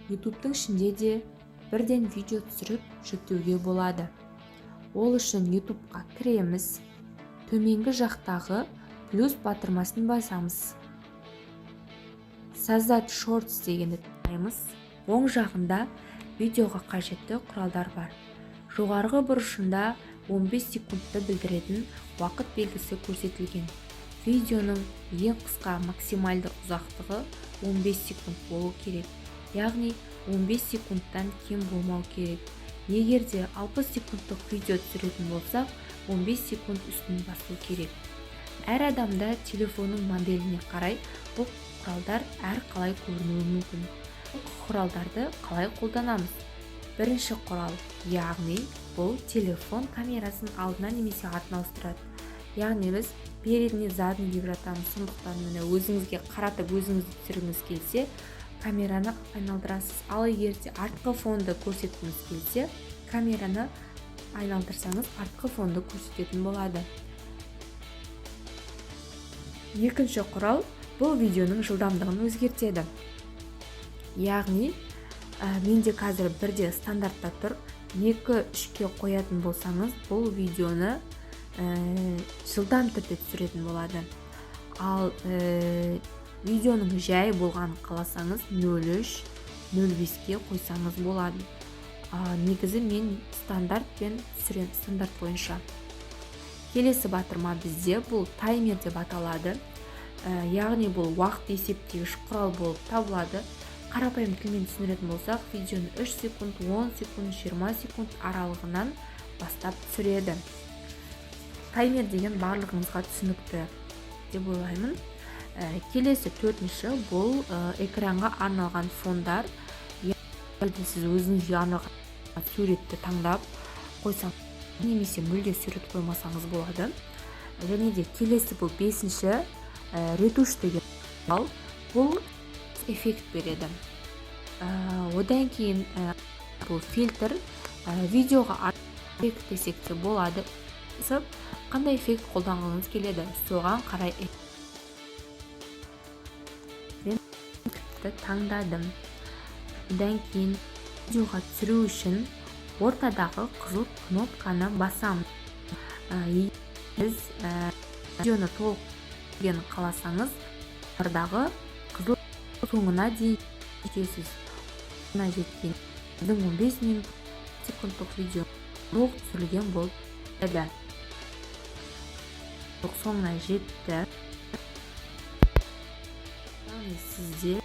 YouTube'тың ішінде де бірден видео түсіріп жүктеуге болады. Ол үшін YouTube'қа кіреміз. Төменгі жақтағы плюс батырмасын басамыз. Создать Shorts дегенді таңдаймыз. Оң жағында видеоға қажетті құралдар бар. Жоғарғы бұрышында 15 секундты білдіретін уақыт белгісі көрсетілген. Видеоның ең қысқа максималды ұзақтығы 15 секунд болу керек. Яғни 15 секундтан кем болмау керек. Егер де 60 секундтық видео түсіретін болсақ, 15 секунд үстін басу керек. Әр адамда телефонның моделіне қарай бұл құралдар әр қалай көрінуі мүмкін. Бұл құралдарды қалай қолданамыз? Бірінші құрал, яғни бұл телефон камерасын алдына немесе артына ауыстырады. Яғни біз передний задний деп жатамыз. Сондықтан міне өзіңізге қаратып өзіңізді түсіргіңіз келсе, камераны айналдырасыз. Ал егер де артқы фонды көрсеткіңіз келсе, камераны айналдырсаңыз артқы фонды көрсететін болады. Екінші құрал, бұл видеоның жылдамдығын өзгертеді. Яғни менде қазір бірде стандартта тұр. 2-3-ке қоятын болсаңыз, бұл видеоны жылдам түрде түсіретін болады. Ал видеоның жай болған қаласаңыз 0.3-0.5-ке қойсаңыз болады. Негізі мен стандартпен түсірем, стандарт бойынша. Келесі батырма бізде бұл таймер деп аталады. Яғни бұл уақыт есептегіш құрал болып табылады. Қарапайым тілмен түсіндіретін болсақ, видеоны 3 секунд, 10 секунд, 20 секунд аралығынан бастап түсіреді. Таймер деген барлығыңызға түсінікті деп ойлаймын. Келесі төртінші, бұл экранға арналған фондар. Сіз өзіңізге арналған суретті таңдап қойсаңыз, немесе мүлде сурет қоймасаңыз болады. Және де келесі бұл бесінші, ретуш деген бұл эффект береді. Одан кейін бұл фильтр, видеоға эффект десек те болады. Қандай эффект қолданғыңыз келеді, соған қарай мен таңдадым. Одан кейін видеоға түсіру үшін ортадағы қызыл кнопканы басамын. Сіз видеоны толық қаласаңыз, ордағы қызыл соңына дейін жетесіз. Соңына жеткен 15 секундтық видео толық түсірілген болды. Соңына жетті. Сізде